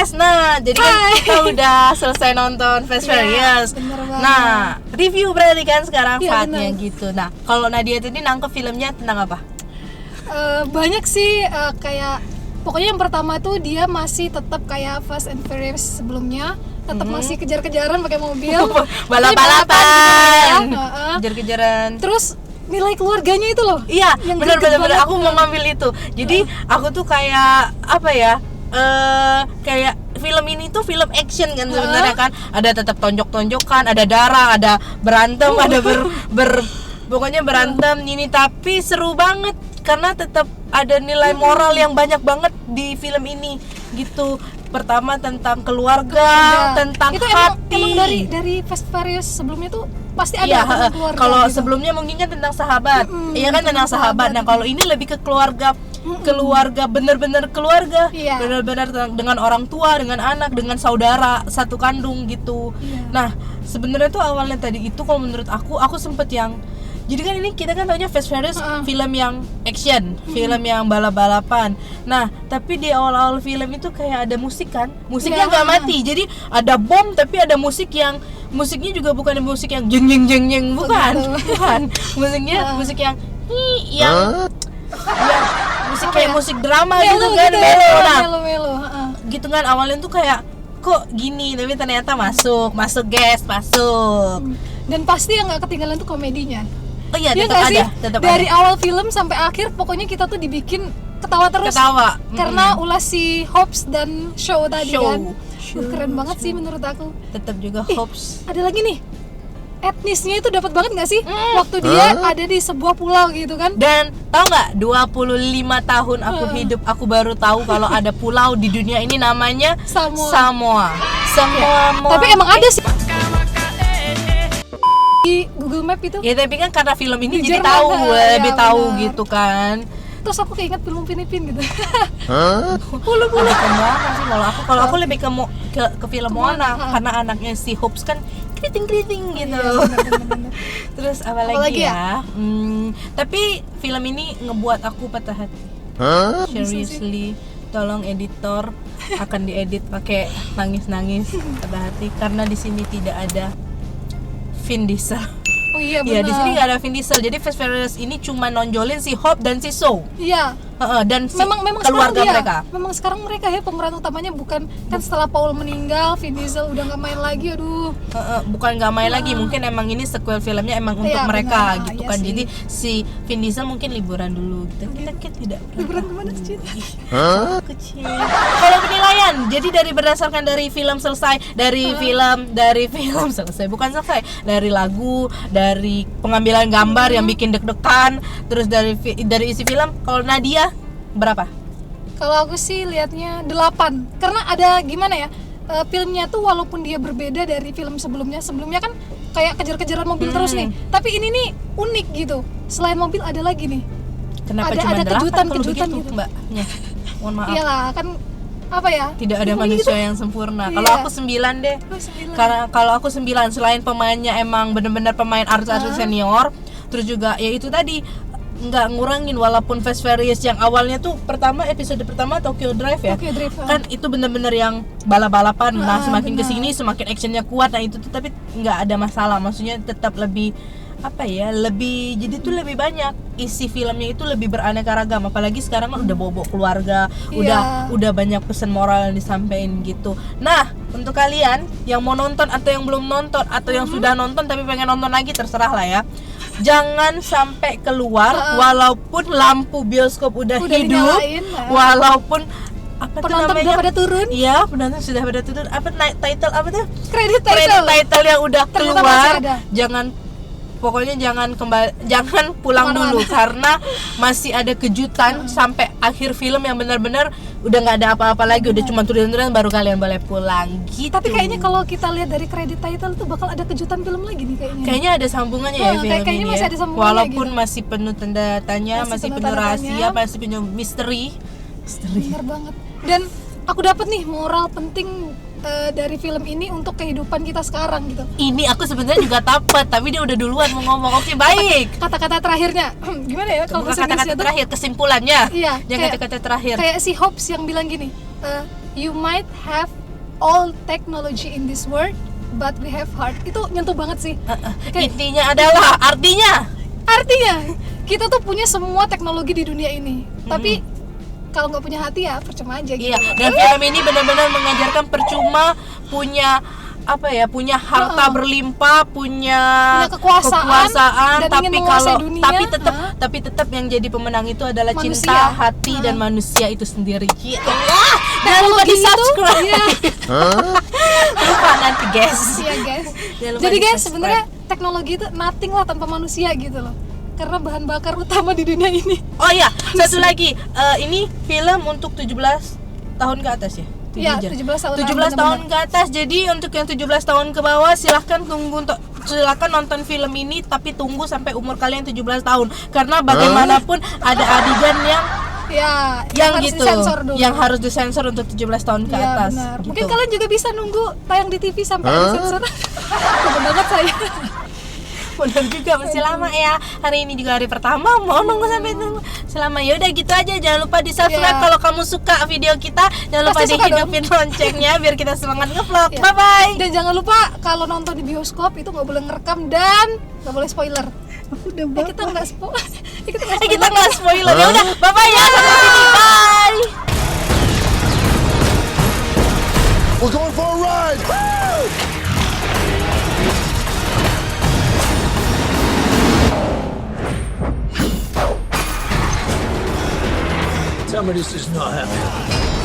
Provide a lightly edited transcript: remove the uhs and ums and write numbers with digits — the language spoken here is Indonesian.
podcast. Nah, jadi kan kita udah selesai nonton Fast Furious. Nah, review berarti kan sekarang saatnya gitu. Nah, kalau Nadia tadi nangkep filmnya tentang apa? Banyak sih, kayak pokoknya yang pertama tuh dia masih tetap kayak Fast and Furious sebelumnya, tetap masih kejar-kejaran pakai mobil, balap-balapan, kejar-kejaran. Terus nilai keluarganya itu loh. Iya, benar-benar aku mau ngambil itu. Jadi aku tuh kayak apa ya? Kayak film ini tuh film action kan sebenarnya kan. Ada tetap tonjok-tonjokan, ada darah, ada berantem, ada pokoknya berantem ini, tapi seru banget karena tetap ada nilai moral yang banyak banget di film ini gitu. Pertama tentang keluarga, tentang itu hati. emang dari Fast Furious sebelumnya tuh pasti ada tentang keluarga. Kalau gitu. sebelumnya mungkin kan tentang sahabat, iya kan tentang sahabat. Nah kalau ini lebih ke keluarga, keluarga bener-bener keluarga, bener-bener dengan orang tua, dengan anak, dengan saudara satu kandung gitu. Nah sebenarnya tuh awalnya tadi itu kalau menurut aku sempet yang, jadi kan ini kita kan taunya Fast Furious film yang action, film yang balap-balapan. Nah, tapi di awal-awal film itu kayak ada musik kan, musiknya nggak mati. Jadi ada bom tapi ada musiknya juga bukan musik yang jeng jeng jeng jeng, bukan. Musiknya musik yang musik kayak musik drama gitu kan, melo. Gitu kan awalnya tuh kayak kok gini, tapi ternyata masuk guys. Dan pasti yang nggak ketinggalan tuh komedinya. Oh iya, tetap dari ada. awal film sampai akhir pokoknya kita tuh dibikin ketawa terus. Karena ulas si Hobbs dan Shaw tadi kan. Keren banget sih menurut aku. Tetap juga Hobbs. Ada lagi nih. Etnisnya itu dapat banget nggak sih? Waktu dia ada di sebuah pulau gitu kan. Dan tahu nggak, 25 tahun aku hidup, aku baru tahu kalau ada pulau di dunia ini namanya Samoa. Tapi emang ada sih di Google Map itu. Ya tapi kan karena film ini jadi lebih tahu gitu kan. Terus aku keinget film Filipin gitu. Lebih ke Moana sih kalau aku lebih ke film Moana karena anaknya si Hobbs kan keriting gitu. Bener. Terus apalagi ya? Tapi film ini ngebuat aku patah hati. Seriously, tolong editor akan diedit pakai nangis patah hati karena di sini tidak ada Vin Diesel. Oh iya Ya benar. di sini nggak ada Vin Diesel. Jadi Fast Furious ini cuma nonjolin si Hobbs dan si Shaw. Iya. Dan si memang keluarga mereka. Memang sekarang mereka ya pemeran utamanya, bukan kan setelah Paul meninggal, Vin Diesel udah nggak main lagi. Aduh. Bukan nggak main lagi, mungkin emang ini sequel filmnya emang untuk mereka gitu kan. Sih. Jadi si Vin Diesel mungkin liburan dulu gitu. Kita tidak liburan kemana sih? Kecil. Kalau penilaian, jadi berdasarkan dari film selesai, dari film selesai, bukan selesai, dari lagu, dari pengambilan gambar yang bikin deg-degan, terus dari isi film. Kalau Nadia berapa? Kalau aku sih liatnya 8. Karena ada gimana ya? Filmnya tuh walaupun dia berbeda dari film sebelumnya kan kayak kejar-kejaran mobil terus nih. Tapi ini nih unik gitu. Selain mobil ada lagi nih. Kenapa ada kejutan gitu, Mbak? Mohon maaf. Iyalah, kan apa ya? Tidak ada manusia yang sempurna. Kalau aku 9 deh. Karena kalau aku 9, selain pemainnya emang benar-benar pemain artis-artis senior, terus juga ya itu tadi nggak ngurangin, walaupun Fast Furious yang awalnya tuh episode pertama Tokyo Drive ya, kan itu bener-bener yang balap-balapan. Nah semakin kesini semakin actionnya kuat, nah itu tuh tapi nggak ada masalah, maksudnya tetap lebih jadi tuh lebih banyak isi filmnya, itu lebih beraneka ragam. Apalagi sekarang kan udah bobo keluarga, udah banyak pesan moral yang disampaikan gitu. Nah untuk kalian yang mau nonton atau yang belum nonton atau yang sudah nonton tapi pengen nonton lagi, terserah lah ya. Jangan sampai keluar walaupun lampu bioskop udah hidup, walaupun penonton udah pada turun. Iya, penonton sudah pada turun. Title apa tuh? Credit title yang udah keluar. Pokoknya jangan pulang dulu karena masih ada kejutan sampai akhir film yang benar-benar udah nggak ada apa-apa lagi, udah cuma tulisan-tulisan baru kalian boleh pulang gitu. Tapi kayaknya kalau kita lihat dari kredit title tuh bakal ada kejutan film lagi nih kayaknya. Kayaknya ada sambungannya ya film kayaknya ini masih ya. ada sambungannya Walaupun gitu. Masih penuh tanda tanya, masih penuh rahasia, masih penuh misteri. Bener banget. Dan aku dapat nih moral penting dari film ini untuk kehidupan kita sekarang gitu. Ini aku sebenarnya juga dapat, tapi dia udah duluan mau ngomong. Oke, baik. Kata-kata terakhirnya gimana ya kalau kata-kata terakhir, kesimpulannya. Iya, yang kata-kata terakhir. Kayak si Hobbs yang bilang gini, you might have all technology in this world, but we have heart. Itu nyentuh banget sih. Kayak, Intinya adalah artinya kita tuh punya semua teknologi di dunia ini, tapi kalau nggak punya hati ya percuma aja gitu. iya, dan film ini benar-benar mengajarkan percuma punya punya harta berlimpah, punya kekuasaan, dan tapi ingin menguasai kalau dunia, tapi tetap yang jadi pemenang itu adalah manusia. cinta, hati dan manusia itu sendiri. Ya Allah, jangan lupa Teknologi di itu, subscribe. iya. Lupa nanti guys. Iya guys. Jangan lupa Jadi guys, di-subscribe. sebenarnya teknologi itu nothing lah tanpa manusia gitu loh. Karena bahan bakar utama di dunia ini. Oh iya, satu lagi, ini film untuk 17 tahun ke atas ya? Iya, 17 tahun. 17 tahun ke atas. Jadi untuk yang 17 tahun ke bawah silahkan nonton film ini, tapi tunggu sampai umur kalian 17 tahun. Karena bagaimanapun ada adegan yang harus gitu, disensor dulu. yang harus disensor untuk 17 tahun ke Iya, atas. benar. Gitu. Mungkin kalian juga bisa nunggu tayang di TV sampai disensor. Bener banget saya. Bener juga, masih lama ya. Hari ini juga hari pertama, mau nunggu sampai nunggu selama. Ya udah gitu aja, jangan lupa di subscribe kalau kamu suka video kita. Jangan lupa Pasti suka dihidupin loncengnya biar kita semangat ngevlog. Iya. Bye bye. Dan jangan lupa kalau nonton di bioskop itu nggak boleh ngerekam dan nggak boleh spoiler. Udah Kita nggak spoiler. kita nggak spoiler. Ya udah, bye bye ya. Sampai sini, bye. We're going for a ride! Woo! Tell me this is not happening.